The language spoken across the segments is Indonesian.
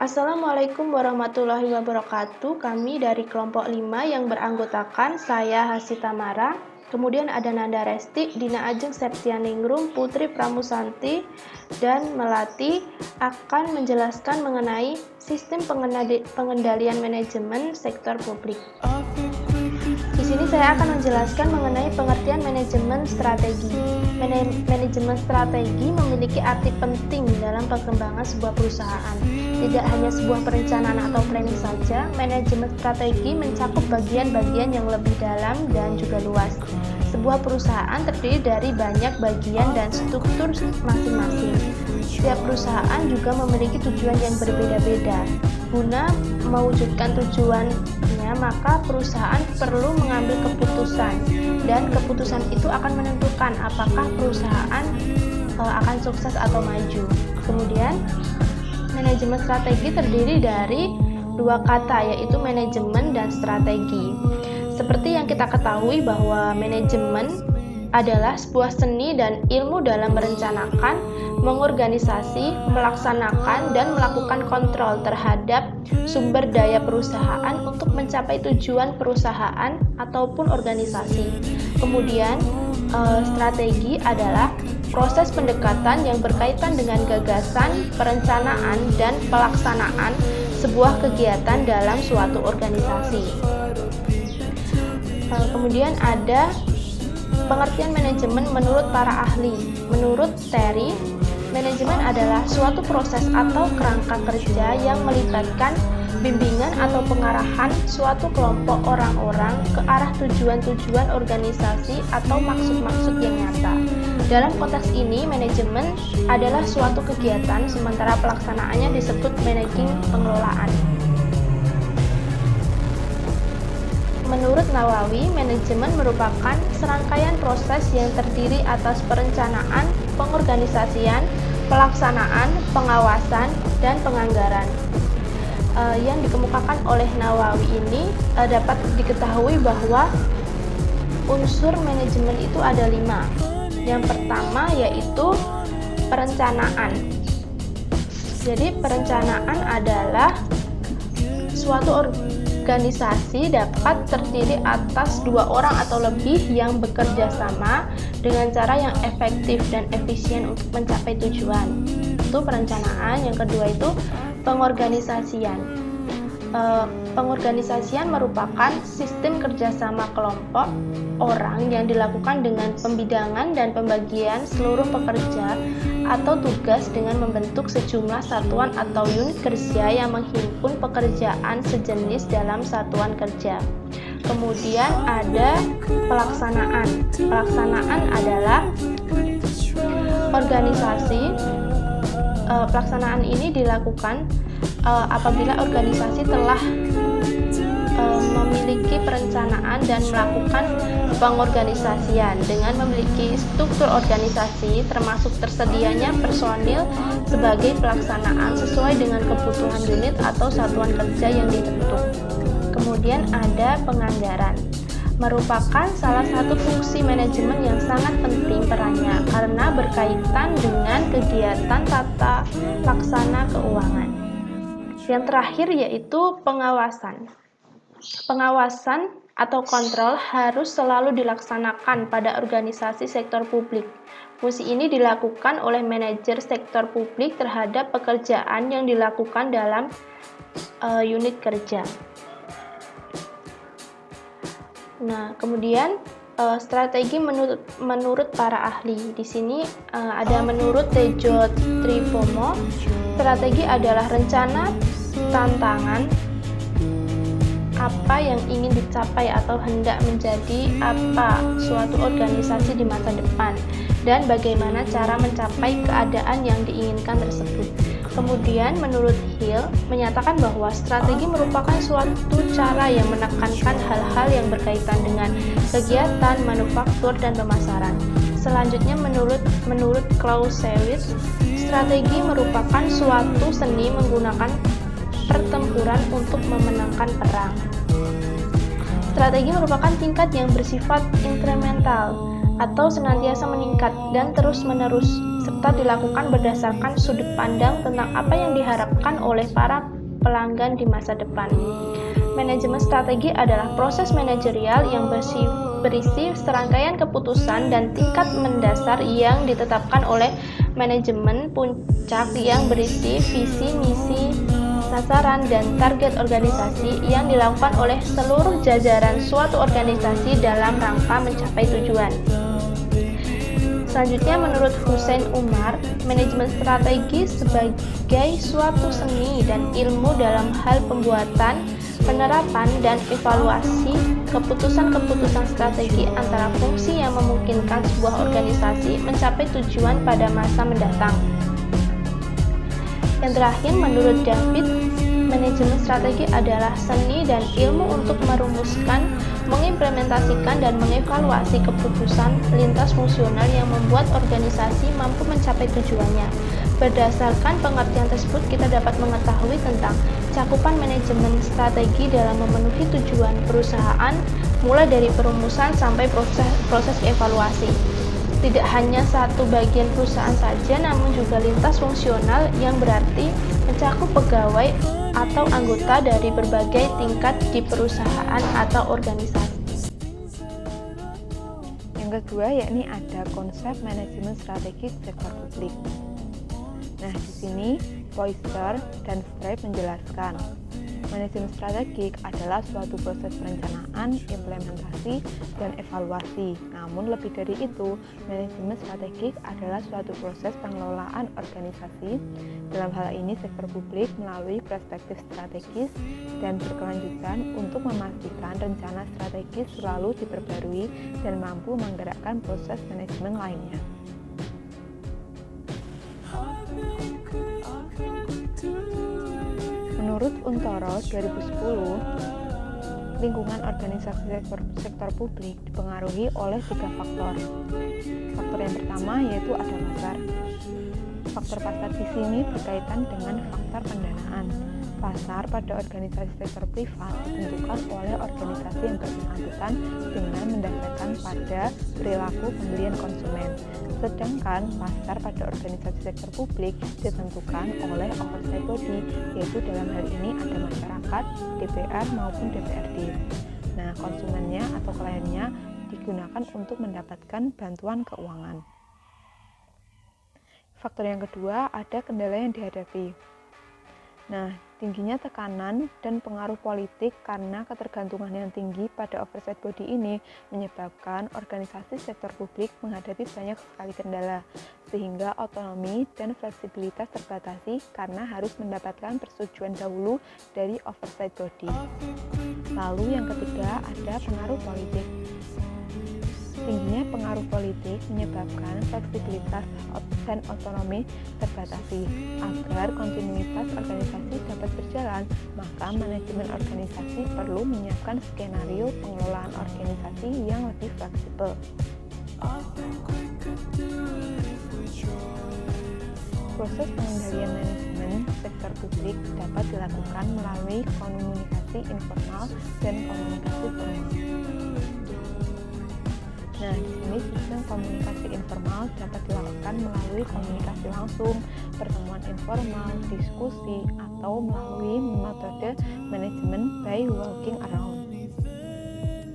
Assalamualaikum warahmatullahi wabarakatuh. Kami dari kelompok 5 yang beranggotakan saya Hasita Mara, kemudian ada Nanda Resti, Dina Ajeng Septianingrum, Putri Pramusanti, dan Melati akan menjelaskan mengenai sistem pengendalian manajemen sektor publik. Di sini saya akan menjelaskan mengenai pengertian manajemen strategi. Manajemen strategi memiliki arti penting dalam perkembangan sebuah perusahaan. Tidak hanya sebuah perencanaan atau planning saja, manajemen strategi mencakup bagian-bagian yang lebih dalam dan juga luas. Sebuah perusahaan terdiri dari banyak bagian dan struktur masing-masing. Setiap perusahaan juga memiliki tujuan yang berbeda-beda. Guna mewujudkan tujuannya, maka perusahaan perlu mengambil keputusan, dan keputusan itu akan menentukan apakah perusahaan akan sukses atau maju. Kemudian, manajemen strategi terdiri dari dua kata, yaitu manajemen dan strategi. Seperti yang kita ketahui bahwa manajemen adalah sebuah seni dan ilmu dalam merencanakan, mengorganisasi, melaksanakan, dan melakukan kontrol terhadap sumber daya perusahaan untuk mencapai tujuan perusahaan ataupun organisasi. Kemudian, strategi adalah proses pendekatan yang berkaitan dengan gagasan, perencanaan, dan pelaksanaan sebuah kegiatan dalam suatu organisasi. Kemudian ada pengertian manajemen menurut para ahli. Menurut Terry, manajemen adalah suatu proses atau kerangka kerja yang melibatkan bimbingan atau pengarahan suatu kelompok orang-orang ke arah tujuan-tujuan organisasi atau maksud-maksud yang nyata. Dalam konteks ini, manajemen adalah suatu kegiatan, sementara pelaksanaannya disebut managing, pengelolaan. Menurut Nawawi, manajemen merupakan serangkaian proses yang terdiri atas perencanaan, pengorganisasian, pelaksanaan, pengawasan, dan penganggaran. Yang dikemukakan oleh Nawawi ini dapat diketahui bahwa unsur manajemen itu ada 5. Yang pertama yaitu perencanaan. Jadi perencanaan adalah suatu organisasi dapat terdiri atas 2 orang atau lebih yang bekerja sama dengan cara yang efektif dan efisien untuk mencapai tujuan. Itu perencanaan. Yang kedua itu pengorganisasian. Pengorganisasian merupakan sistem kerjasama kelompok orang yang dilakukan dengan pembidangan dan pembagian seluruh pekerja atau tugas dengan membentuk sejumlah satuan atau unit kerja yang menghimpun pekerjaan sejenis dalam satuan kerja. Kemudian ada pelaksanaan. Pelaksanaan adalah organisasi. Pelaksanaan ini dilakukan apabila organisasi telah memiliki perencanaan dan melakukan pengorganisasian dengan memiliki struktur organisasi termasuk tersedianya personil sebagai pelaksanaan sesuai dengan kebutuhan unit atau satuan kerja yang dibentuk. Kemudian ada penganggaran, merupakan salah satu fungsi manajemen yang sangat penting perannya karena berkaitan dengan kegiatan tata laksana keuangan. Yang terakhir yaitu pengawasan. Pengawasan atau kontrol harus selalu dilaksanakan pada organisasi sektor publik. Fungsi ini dilakukan oleh manajer sektor publik terhadap pekerjaan yang dilakukan dalam unit kerja. Nah, kemudian strategi menurut para ahli. Di sini ada menurut Tejo Tripomo, strategi adalah rencana tantangan apa yang ingin dicapai atau hendak menjadi apa suatu organisasi di masa depan dan bagaimana cara mencapai keadaan yang diinginkan tersebut. Kemudian menurut Hill menyatakan bahwa strategi merupakan suatu cara yang menekankan hal-hal yang berkaitan dengan kegiatan, manufaktur, dan pemasaran. Selanjutnya menurut Clausewitz, strategi merupakan suatu seni menggunakan pertempuran untuk memenangkan perang. Strategi merupakan tingkat yang bersifat inkremental atau senantiasa meningkat dan terus-menerus serta dilakukan berdasarkan sudut pandang tentang apa yang diharapkan oleh para pelanggan di masa depan. Manajemen strategi adalah proses manajerial yang berisi serangkaian keputusan dan tingkat mendasar yang ditetapkan oleh manajemen puncak yang berisi visi, misi, sasaran, dan target organisasi yang dilakukan oleh seluruh jajaran suatu organisasi dalam rangka mencapai tujuan. Selanjutnya, menurut Hussein Umar, manajemen strategi sebagai suatu seni dan ilmu dalam hal pembuatan, penerapan, dan evaluasi keputusan-keputusan strategi antara fungsi yang memungkinkan sebuah organisasi mencapai tujuan pada masa mendatang. Yang terakhir, menurut David, manajemen strategi adalah seni dan ilmu untuk merumuskan, mengimplementasikan, dan mengevaluasi keputusan lintas fungsional yang membuat organisasi mampu mencapai tujuannya. Berdasarkan pengertian tersebut, kita dapat mengetahui tentang cakupan manajemen strategi dalam memenuhi tujuan perusahaan, mulai dari perumusan sampai proses evaluasi. Tidak hanya satu bagian perusahaan saja, namun juga lintas fungsional yang berarti mencakup pegawai atau anggota dari berbagai tingkat di perusahaan atau organisasi. Yang kedua yakni ada konsep manajemen strategi sektor publik. Nah, di sini Poyser dan Stripe menjelaskan manajemen strategik adalah suatu proses perencanaan, implementasi, dan evaluasi. Namun lebih dari itu, manajemen strategik adalah suatu proses pengelolaan organisasi. Dalam hal ini, sektor publik melalui perspektif strategis dan berkelanjutan untuk memastikan rencana strategis selalu diperbarui dan mampu menggerakkan proses manajemen lainnya. Menurut Untoro 2010, lingkungan organisasi sektor publik dipengaruhi oleh 3 faktor. Faktor yang pertama yaitu ada pasar. Faktor pasar di sini berkaitan dengan faktor pendanaan. Pasar pada organisasi sektor privat ditentukan oleh organisasi yang bersangkutan dengan mendasarkan pada perilaku pembelian konsumen. Sedangkan pasar pada organisasi sektor publik ditentukan oleh oversight body, yaitu dalam hal ini ada masyarakat, DPR maupun DPRD. Nah, konsumennya atau kliennya digunakan untuk mendapatkan bantuan keuangan. Faktor yang kedua ada kendala yang dihadapi. Nah, tingginya tekanan dan pengaruh politik karena ketergantungan yang tinggi pada oversight body ini menyebabkan organisasi sektor publik menghadapi banyak sekali kendala, sehingga otonomi dan fleksibilitas terbatasi karena harus mendapatkan persetujuan dahulu dari oversight body. Lalu yang ketiga ada pengaruh politik. Tingginya pengaruh politik menyebabkan fleksibilitas dan otonomi terbatasi. Agar kontinuitas organisasi dapat berjalan, maka manajemen organisasi perlu menyiapkan skenario pengelolaan organisasi yang lebih fleksibel. Proses pengendalian manajemen sektor publik dapat dilakukan melalui komunikasi informal dan komunikasi formal. Nah, di sini sistem komunikasi informal dapat dilakukan melalui komunikasi langsung, pertemuan informal, diskusi, atau melalui metode manajemen by walking around.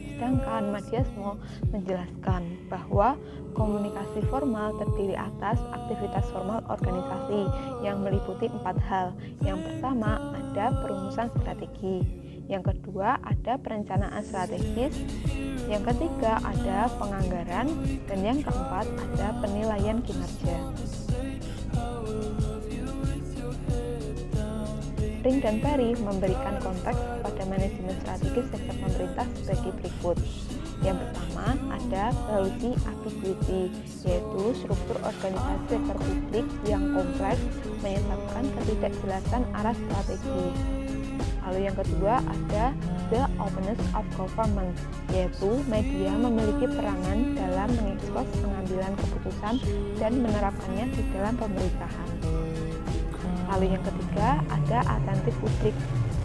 Sedangkan Madiasmo menjelaskan bahwa komunikasi formal terdiri atas aktivitas formal organisasi yang meliputi 4 hal. Yang pertama ada perumusan strategi, yang kedua ada perencanaan strategis, yang ketiga ada penganggaran, dan yang keempat ada penilaian kinerja. Ring dan Perry memberikan konteks pada manajemen strategis sektor pemerintah sebagai berikut. Yang pertama ada policy ambiguity, yaitu struktur organisasi sektor publik yang kompleks menyebabkan ketidakjelasan arah strategi. Lalu yang kedua ada the openness of government, yaitu media memiliki peranan dalam mengekspos pengambilan keputusan dan menerapkannya di dalam pemerintahan. Lalu yang ketiga ada atentif publik.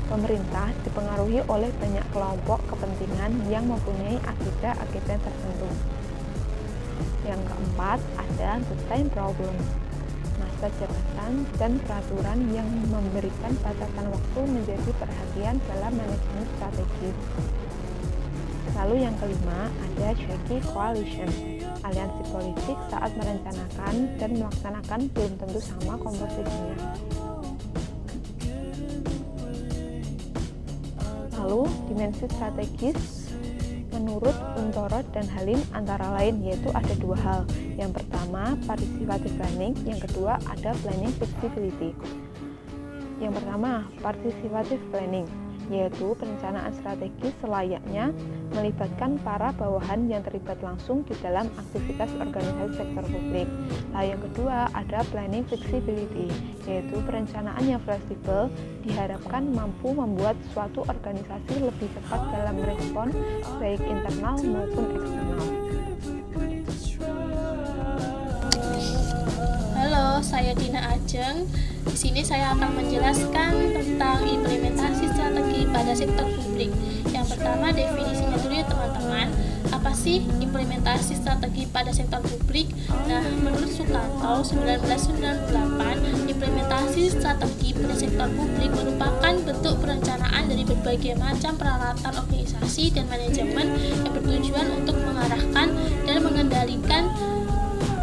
Pemerintah dipengaruhi oleh banyak kelompok kepentingan yang mempunyai agenda tertentu. Yang keempat ada the time problem. bersifat jabatan dan peraturan yang memberikan batasan waktu menjadi perhatian dalam manajemen strategis. Lalu yang kelima, ada shaky coalition. Aliansi politik saat merencanakan dan melaksanakan belum tentu sama komposisinya. Lalu, dimensi strategis menurut Untoro dan Halim antara lain yaitu ada dua hal. Yang pertama, participative planning, yang kedua ada planning flexibility. Yang pertama, participative planning, yaitu perencanaan strategis selayaknya melibatkan para bawahan yang terlibat langsung di dalam aktivitas organisasi sektor publik. Lalu yang kedua ada planning flexibility, yaitu perencanaan yang fleksibel diharapkan mampu membuat suatu organisasi lebih cepat dalam respon baik internal maupun eksternal. Halo, saya Dina Ajeng. Di sini saya akan menjelaskan tentang implementasi strategi pada sektor publik. Yang pertama, definisinya dulu ya teman-teman. Apa sih implementasi strategi pada sektor publik? Nah, menurut Sukanto 1998, implementasi strategi pada sektor publik merupakan bentuk perencanaan dari berbagai macam peralatan organisasi dan manajemen yang bertujuan untuk mengarahkan dan mengendalikan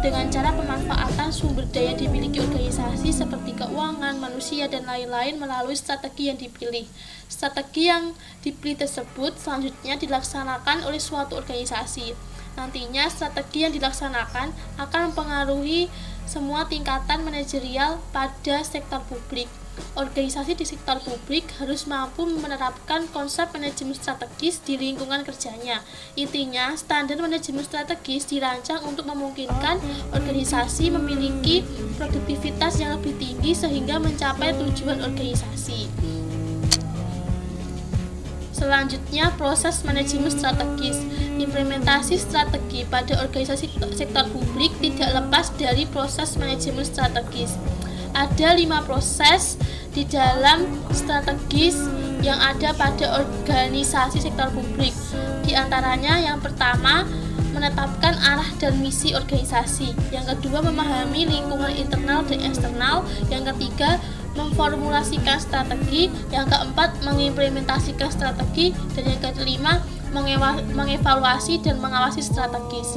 dengan cara pemanfaatan sumber daya dimiliki organisasi seperti keuangan, manusia, dan lain-lain melalui strategi yang dipilih. Strategi yang dipilih tersebut selanjutnya dilaksanakan oleh suatu organisasi. Nantinya strategi yang dilaksanakan akan mempengaruhi semua tingkatan manajerial pada sektor publik. Organisasi di sektor publik harus mampu menerapkan konsep manajemen strategis di lingkungan kerjanya. Intinya, standar manajemen strategis dirancang untuk memungkinkan organisasi memiliki produktivitas yang lebih tinggi sehingga mencapai tujuan organisasi. Selanjutnya, proses manajemen strategis. Implementasi strategi pada organisasi sektor publik tidak lepas dari proses manajemen strategis. Ada 5 proses di dalam strategis yang ada pada organisasi sektor publik. Di antaranya yang pertama, menetapkan arah dan misi organisasi. Yang kedua, memahami lingkungan internal dan eksternal. Yang ketiga, memformulasikan strategi. Yang keempat, mengimplementasikan strategi. Dan yang kelima, mengevaluasi dan mengawasi strategis.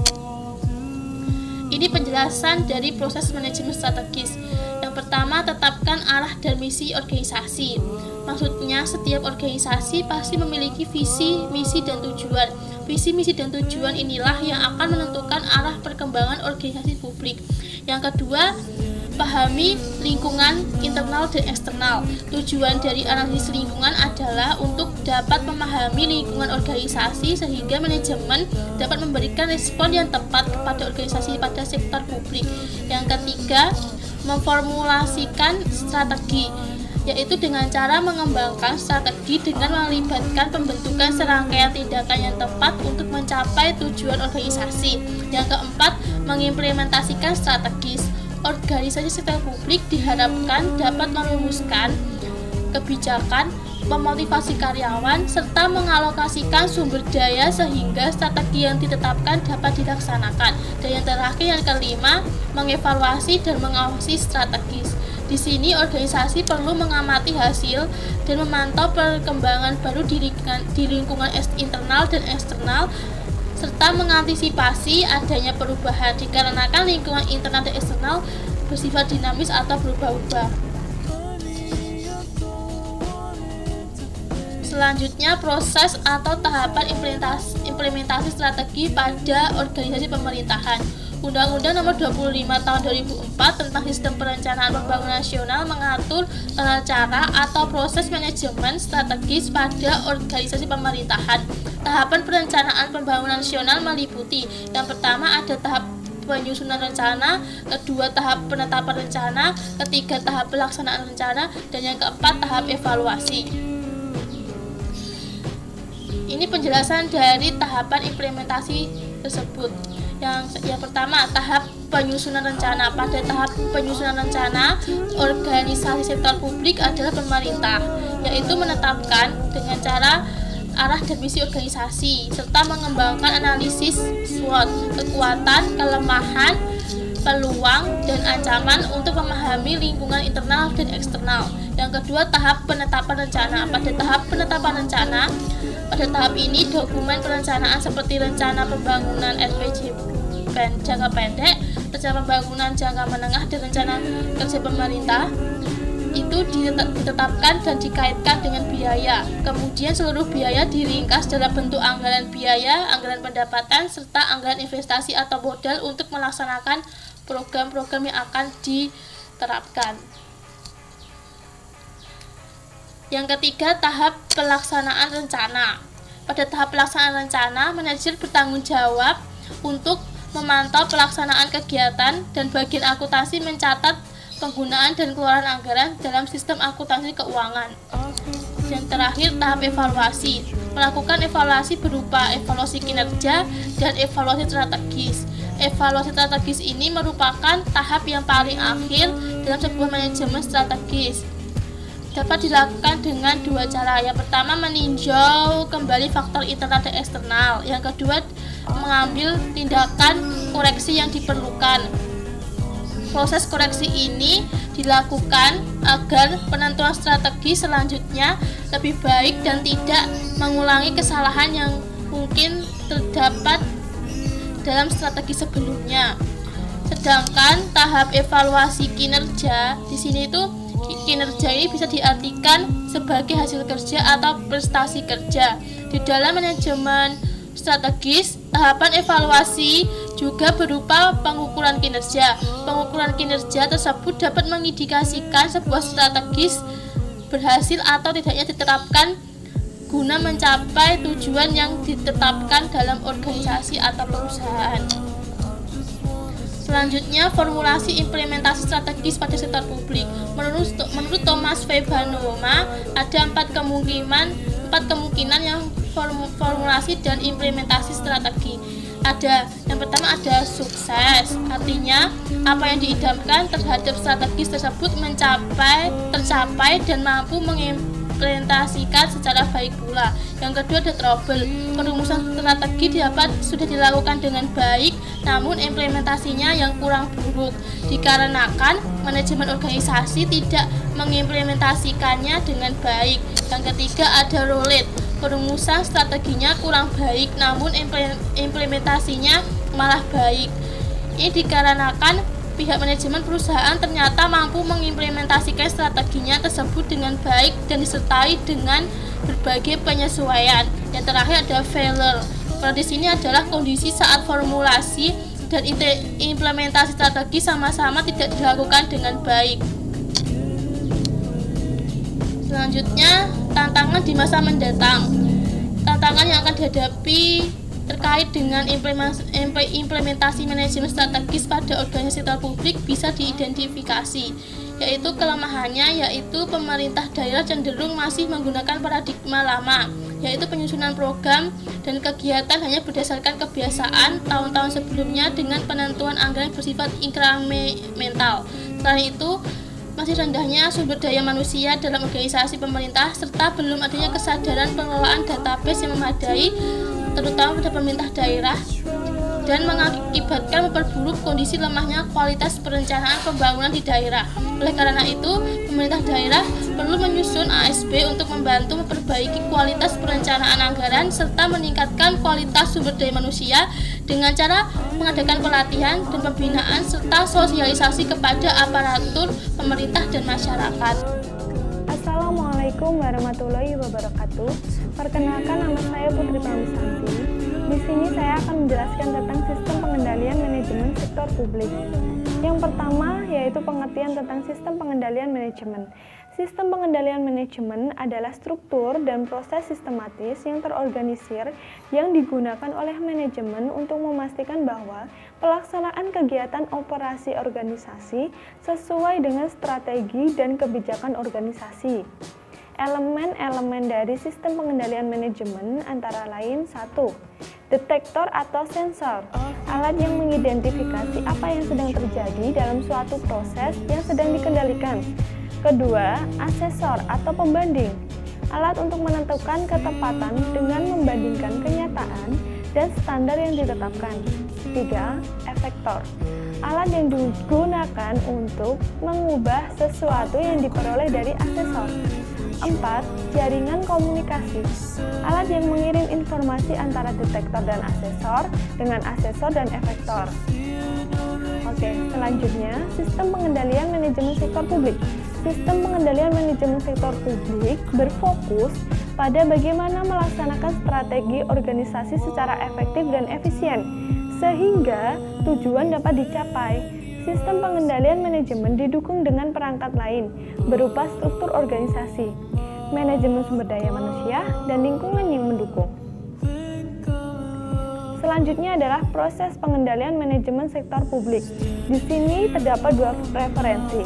Ini penjelasan dari proses manajemen strategis. Yang pertama, tetapkan arah dan misi organisasi. Maksudnya, setiap organisasi pasti memiliki visi, misi, dan tujuan. Visi, misi, dan tujuan inilah yang akan menentukan arah perkembangan organisasi publik. Yang kedua, pahami lingkungan internal dan eksternal. Tujuan dari analisis lingkungan adalah untuk dapat memahami lingkungan organisasi sehingga manajemen dapat memberikan respon yang tepat kepada organisasi pada sektor publik. Yang ketiga, memformulasikan strategi, yaitu dengan cara mengembangkan strategi dengan melibatkan pembentukan serangkaian tindakan yang tepat untuk mencapai tujuan organisasi. Yang keempat, mengimplementasikan strategis. Organisasi sektor publik diharapkan dapat merumuskan kebijakan, memotivasi karyawan, serta mengalokasikan sumber daya sehingga strategi yang ditetapkan dapat dilaksanakan. Dan yang terakhir, yang kelima, mengevaluasi dan mengawasi strategis. Di sini organisasi perlu mengamati hasil dan memantau perkembangan baru di lingkungan internal dan eksternal, serta mengantisipasi adanya perubahan dikarenakan lingkungan internal dan eksternal bersifat dinamis atau berubah-ubah. Selanjutnya, proses atau tahapan implementasi strategi pada organisasi pemerintahan. Undang-Undang Nomor 25 Tahun 2004 tentang Sistem Perencanaan Pembangunan Nasional mengatur tata cara atau proses manajemen strategis pada organisasi pemerintahan. Tahapan perencanaan pembangunan nasional meliputi: yang pertama ada tahap penyusunan rencana, kedua tahap penetapan rencana, ketiga tahap pelaksanaan rencana, dan yang keempat tahap evaluasi. Ini penjelasan dari tahapan implementasi tersebut. Yang pertama, tahap penyusunan rencana. Pada tahap penyusunan rencana, organisasi sektor publik adalah pemerintah, yaitu menetapkan dengan cara arah dan misi organisasi, serta mengembangkan analisis SWOT, kekuatan, kelemahan, peluang, dan ancaman untuk memahami lingkungan internal dan eksternal. Yang kedua, tahap penetapan rencana. Pada tahap penetapan rencana, pada tahap ini dokumen perencanaan seperti rencana pembangunan SPJ jangka pendek, rencana pembangunan jangka menengah, dan rencana kerja pemerintah itu ditetapkan dan dikaitkan dengan biaya. Kemudian seluruh biaya diringkas dalam bentuk anggaran biaya, anggaran pendapatan, serta anggaran investasi atau modal untuk melaksanakan program-program yang akan diterapkan. Yang ketiga, tahap pelaksanaan rencana. Pada tahap pelaksanaan rencana, manajer bertanggung jawab untuk memantau pelaksanaan kegiatan dan bagian akuntansi mencatat penggunaan dan keluaran anggaran dalam sistem akuntansi keuangan. Yang terakhir, tahap evaluasi. Melakukan evaluasi berupa evaluasi kinerja dan evaluasi strategis. Evaluasi strategis ini merupakan tahap yang paling akhir dalam sebuah manajemen strategis. Dapat dilakukan dengan dua cara. Yang pertama, meninjau kembali faktor internal dan eksternal. Yang kedua, mengambil tindakan koreksi yang diperlukan. Proses koreksi ini dilakukan agar penentuan strategi selanjutnya lebih baik dan tidak mengulangi kesalahan yang mungkin terdapat dalam strategi sebelumnya. Sedangkan tahap evaluasi kinerja di sini itu kinerja ini bisa diartikan sebagai hasil kerja atau prestasi kerja. Di dalam manajemen strategis, tahapan evaluasi juga berupa pengukuran kinerja. Pengukuran kinerja tersebut dapat mengindikasikan sebuah strategis berhasil atau tidaknya diterapkan guna mencapai tujuan yang ditetapkan dalam organisasi atau perusahaan. Selanjutnya, formulasi implementasi strategis pada sektor publik. Menurut Thomas Webanoma, ada empat kemungkinan yang formulasi dan implementasi strategi. Yang pertama ada sukses, artinya apa yang diidamkan terhadap strategis tersebut tercapai dan mampu mengimplementasikan secara baik pula. Yang kedua ada trouble, perumusan strategi sudah dilakukan dengan baik, namun implementasinya yang kurang buruk dikarenakan manajemen organisasi tidak mengimplementasikannya dengan baik. Yang ketiga ada roulette, perumusan strateginya kurang baik, namun implementasinya malah baik. Ini dikarenakan pihak manajemen perusahaan ternyata mampu mengimplementasikan strateginya tersebut dengan baik dan disertai dengan berbagai penyesuaian. Yang terakhir ada failure. Pada di sini adalah kondisi saat formulasi dan implementasi strategi sama-sama tidak dilakukan dengan baik. Selanjutnya, tantangan di masa mendatang. Tantangan yang akan dihadapi terkait dengan implementasi manajemen strategis pada organisasi sektor publik bisa diidentifikasi, yaitu kelemahannya yaitu pemerintah daerah cenderung masih menggunakan paradigma lama, yaitu penyusunan program dan kegiatan hanya berdasarkan kebiasaan tahun-tahun sebelumnya dengan penentuan anggaran bersifat inkremental. Selain itu, masih rendahnya sumber daya manusia dalam organisasi pemerintah serta belum adanya kesadaran pengelolaan database yang memadai terutama pada pemerintah daerah dan mengakibatkan memperburuk kondisi lemahnya kualitas perencanaan pembangunan di daerah. Oleh karena itu, pemerintah daerah perlu menyusun ASB untuk membantu memperbaiki kualitas perencanaan anggaran serta meningkatkan kualitas sumber daya manusia dengan cara mengadakan pelatihan dan pembinaan serta sosialisasi kepada aparatur pemerintah dan masyarakat. Assalamualaikum warahmatullahi wabarakatuh. Perkenalkan, nama saya Putri Pramusanti. Di sini saya akan menjelaskan tentang sistem pengendalian manajemen sektor publik. Yang pertama yaitu pengertian tentang sistem pengendalian manajemen. Sistem pengendalian manajemen adalah struktur dan proses sistematis yang terorganisir yang digunakan oleh manajemen untuk memastikan bahwa pelaksanaan kegiatan operasi organisasi sesuai dengan strategi dan kebijakan organisasi. Elemen-elemen dari sistem pengendalian manajemen antara lain 1. Detektor atau sensor, alat yang mengidentifikasi apa yang sedang terjadi dalam suatu proses yang sedang dikendalikan. Kedua, asesor atau pembanding, alat untuk menentukan ketepatan dengan membandingkan kenyataan dan standar yang ditetapkan. 3. Efektor. Alat yang digunakan untuk mengubah sesuatu yang diperoleh dari asesor. 4. Jaringan komunikasi. Alat yang mengirim informasi antara detektor dan asesor dan efektor. Oke, selanjutnya sistem pengendalian manajemen sektor publik. Sistem pengendalian manajemen sektor publik berfokus pada bagaimana melaksanakan strategi organisasi secara efektif dan efisien sehingga tujuan dapat dicapai. Sistem pengendalian manajemen didukung dengan perangkat lain berupa struktur organisasi, manajemen sumber daya manusia, dan lingkungan yang mendukung. Selanjutnya adalah proses pengendalian manajemen sektor publik. Di sini terdapat 2 referensi.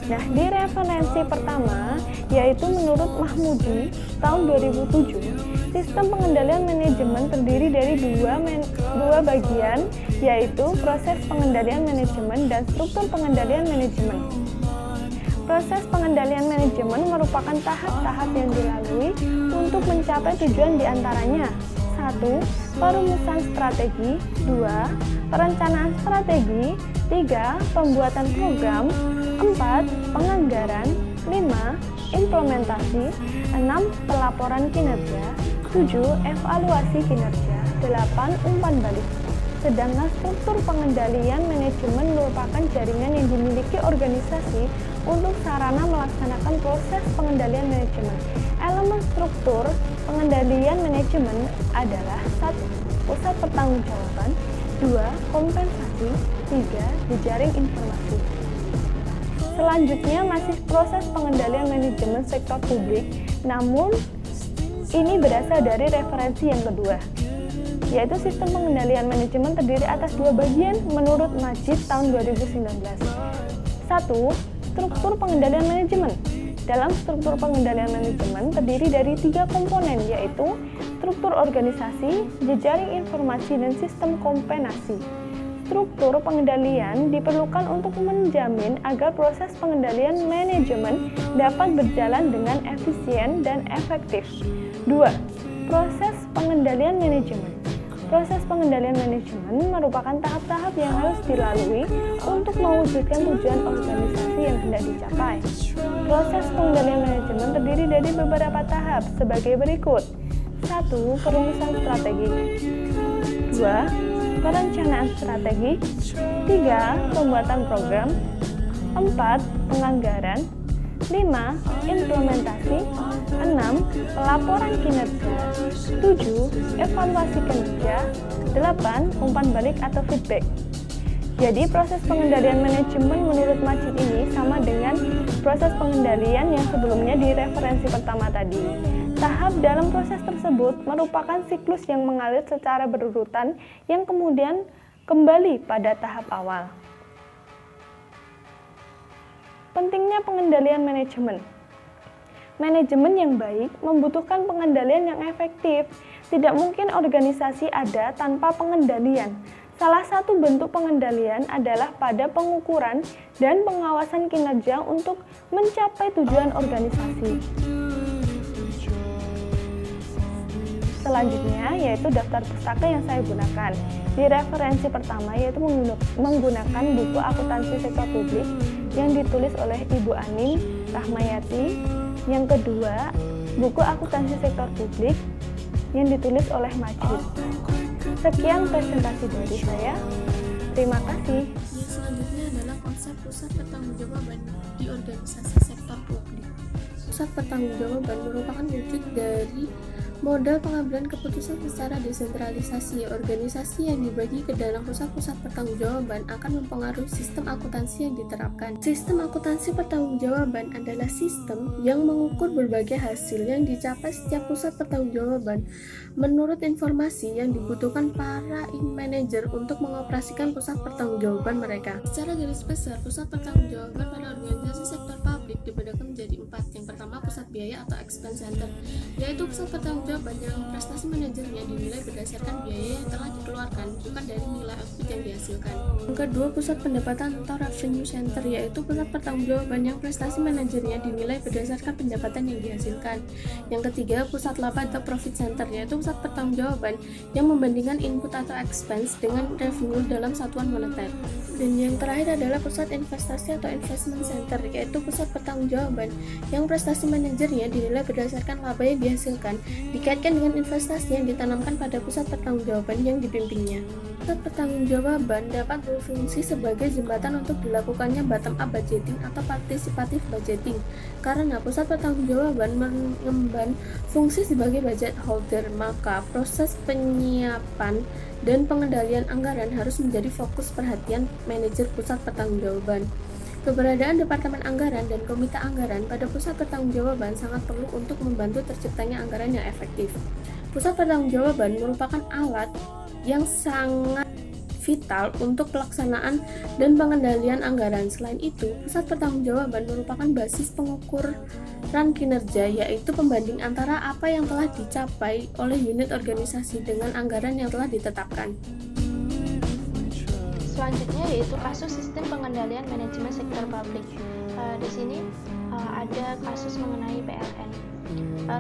Nah, di referensi pertama, yaitu menurut Mahmudi tahun 2007, sistem pengendalian manajemen terdiri dari dua bagian, yaitu proses pengendalian manajemen dan struktur pengendalian manajemen. Proses pengendalian manajemen merupakan tahap-tahap yang dilalui untuk mencapai tujuan diantaranya: 1. Perumusan strategi. 2. Perencanaan strategi. 3. Pembuatan program. 4. Penganggaran. 5. Implementasi. 6. Pelaporan kinerja. 7. Evaluasi kinerja. 8. Umpan balik. Sedangkan struktur pengendalian manajemen merupakan jaringan yang dimiliki organisasi untuk sarana melaksanakan proses pengendalian manajemen. Elemen struktur pengendalian manajemen adalah 1. Pusat pertanggungjawaban. 2. Kompensasi. 3. Jejaring informasi. Selanjutnya masih proses pengendalian manajemen sektor publik, namun ini berasal dari referensi yang kedua, yaitu sistem pengendalian manajemen terdiri atas 2 bagian menurut Majid tahun 2019. 1. Struktur pengendalian manajemen. Dalam struktur pengendalian manajemen terdiri dari 3 komponen, yaitu struktur organisasi, jejaring informasi, dan sistem kompensasi. Struktur pengendalian diperlukan untuk menjamin agar proses pengendalian manajemen dapat berjalan dengan efisien dan efektif. 2. Proses pengendalian manajemen. Proses pengendalian manajemen merupakan tahap-tahap yang harus dilalui untuk mewujudkan tujuan organisasi yang hendak dicapai. Proses pengendalian manajemen terdiri dari beberapa tahap sebagai berikut. 1. Perumusan strategi. 2. Perencanaan strategi. 3. Pembuatan program. 4. Penganggaran. 5. Implementasi. 6. Pelaporan kinerja. 7. Evaluasi kinerja. 8. Umpan balik atau feedback. Jadi proses pengendalian manajemen menurut Majid ini sama dengan proses pengendalian yang sebelumnya di referensi pertama tadi. Tahap dalam proses tersebut merupakan siklus yang mengalir secara berurutan yang kemudian kembali pada tahap awal. Pentingnya pengendalian manajemen. Manajemen yang baik membutuhkan pengendalian yang efektif. Tidak mungkin organisasi ada tanpa pengendalian. Salah satu bentuk pengendalian adalah pada pengukuran dan pengawasan kinerja untuk mencapai tujuan organisasi. Selanjutnya yaitu daftar pustaka yang saya gunakan. Di referensi pertama yaitu menggunakan buku akuntansi sektor publik yang ditulis oleh Ibu Anim Rahmayati. Yang kedua, buku akuntansi sektor publik yang ditulis oleh Majid. Sekian presentasi dari saya. Terima kasih. Yang selanjutnya adalah konsep pusat pertanggungjawaban di organisasi sektor publik. Pusat pertanggungjawaban merupakan wujud dari model pengambilan keputusan secara desentralisasi. Organisasi yang dibagi ke dalam pusat-pusat pertanggungjawaban akan mempengaruhi sistem akuntansi yang diterapkan. Sistem akuntansi pertanggungjawaban adalah sistem yang mengukur berbagai hasil yang dicapai setiap pusat pertanggungjawaban menurut informasi yang dibutuhkan para manajer untuk mengoperasikan pusat pertanggungjawaban mereka. Secara garis besar, pusat pertanggungjawaban pada organisasi sektor publik dibedakan menjadi 4. Yang pertama, pusat biaya atau expense center, yaitu pusat pertanggungjawaban yang prestasi manajernya dinilai berdasarkan biaya yang telah dikeluarkan, bukan dari nilai output yang dihasilkan. Yang kedua, pusat pendapatan atau revenue center, yaitu pusat pertanggungjawaban yang prestasi manajernya dinilai berdasarkan pendapatan yang dihasilkan. Yang ketiga, pusat laba atau profit center, yaitu pusat pertanggungjawaban yang membandingkan input atau expense dengan revenue dalam satuan moneter. Dan yang terakhir adalah pusat investasi atau investment center, yaitu pusat pertanggungjawaban yang prestasi manajernya dinilai berdasarkan laba yang dihasilkan, dikaitkan dengan investasi yang ditanamkan pada pusat pertanggungjawaban yang dipimpinnya. Pusat pertanggungjawaban dapat berfungsi sebagai jembatan untuk dilakukannya bottom-up budgeting atau participative budgeting, karena pusat pertanggungjawaban mengemban fungsi sebagai budget holder, maka proses penyiapan dan pengendalian anggaran harus menjadi fokus perhatian manajer pusat pertanggungjawaban. Keberadaan Departemen Anggaran dan Komite Anggaran pada pusat pertanggungjawaban sangat perlu untuk membantu terciptanya anggaran yang efektif. Pusat pertanggungjawaban merupakan alat yang sangat vital untuk pelaksanaan dan pengendalian anggaran. Selain itu, pusat pertanggungjawaban merupakan basis pengukuran kinerja, yaitu pembanding antara apa yang telah dicapai oleh unit organisasi dengan anggaran yang telah ditetapkan. Selanjutnya yaitu kasus sistem pengendalian manajemen sektor publik. Di sini ada kasus mengenai PLN.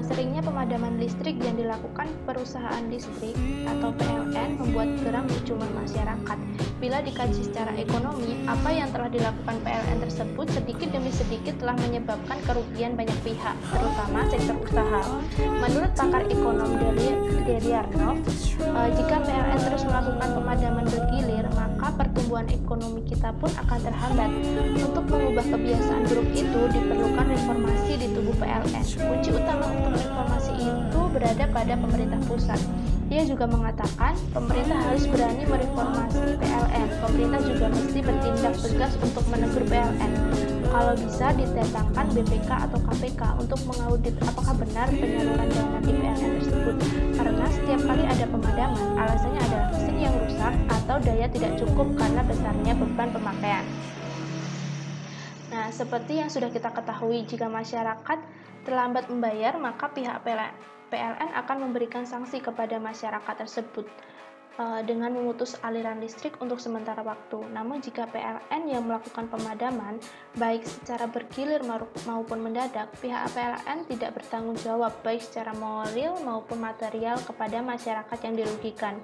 Seringnya pemadaman listrik yang dilakukan perusahaan listrik atau PLN membuat geram di jumlah masyarakat. Bila dikaji secara ekonomi, apa yang telah dilakukan PLN tersebut sedikit demi sedikit telah menyebabkan kerugian banyak pihak, terutama sektor usaha. Menurut pakar ekonom Deryarnov, jika PLN terus melakukan pemadaman bergilir, maka pertumbuhan ekonomi kita pun akan terhambat. Untuk mengubah kebiasaan buruk itu diperlukan reformasi di tubuh PLN. Kunci utama untuk reformasi itu berada pada pemerintah pusat. Dia juga mengatakan pemerintah harus berani mereformasi PLN. Pemerintah juga mesti bertindak tegas untuk menegur PLN. Kalau bisa didatangkan BPK atau KPK untuk mengaudit apakah benar penyaluran dana di PLN tersebut. Karena setiap kali ada pemadaman, alasannya adalah mesin yang rusak atau daya tidak cukup karena besarnya beban pemakaian. Nah, seperti yang sudah kita ketahui, jika masyarakat terlambat membayar, maka pihak PLN akan memberikan sanksi kepada masyarakat tersebut dengan memutus aliran listrik untuk sementara waktu. Namun jika PLN yang melakukan pemadaman, baik secara bergilir maupun mendadak, pihak PLN tidak bertanggung jawab baik secara moral maupun material kepada masyarakat yang dirugikan.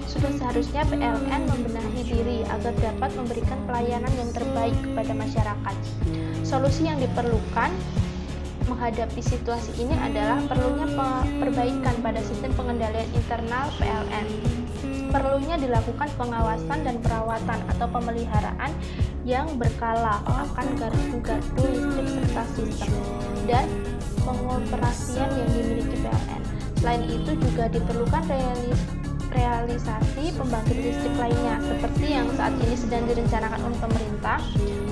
Sudah seharusnya PLN membenahi diri agar dapat memberikan pelayanan yang terbaik kepada masyarakat. Solusi yang diperlukan menghadapi situasi ini adalah perlunya perbaikan pada sistem pengendalian internal PLN. Perlunya dilakukan pengawasan dan perawatan atau pemeliharaan yang berkala akan gardu-gardu listrik serta sistem dan pengoperasian yang dimiliki PLN. Selain itu juga diperlukan realisasi pembangkit listrik lainnya seperti yang saat ini sedang direncanakan oleh pemerintah,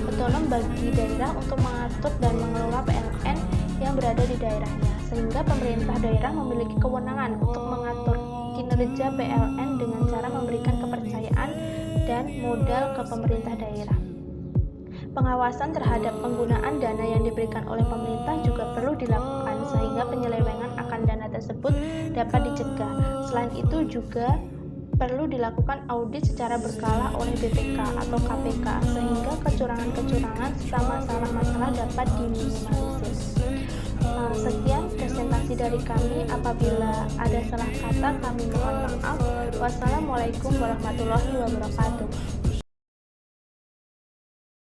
otonom bagi daerah untuk mengatur dan mengelola PLN yang berada di daerahnya, sehingga pemerintah daerah memiliki kewenangan untuk mengatur kinerja PLN dengan cara memberikan kepercayaan dan modal ke pemerintah daerah. Pengawasan terhadap penggunaan dana yang diberikan oleh pemerintah juga perlu dilakukan sehingga penyelewengan akan dana tersebut dapat dicegah. Selain itu juga perlu dilakukan audit secara berkala oleh BPK atau KPK sehingga kecurangan-kecurangan serta masalah-masalah dapat diminimalisir. Sekian presentasi dari kami. Apabila ada salah kata, kami mohon maaf. Wassalamualaikum warahmatullahi wabarakatuh.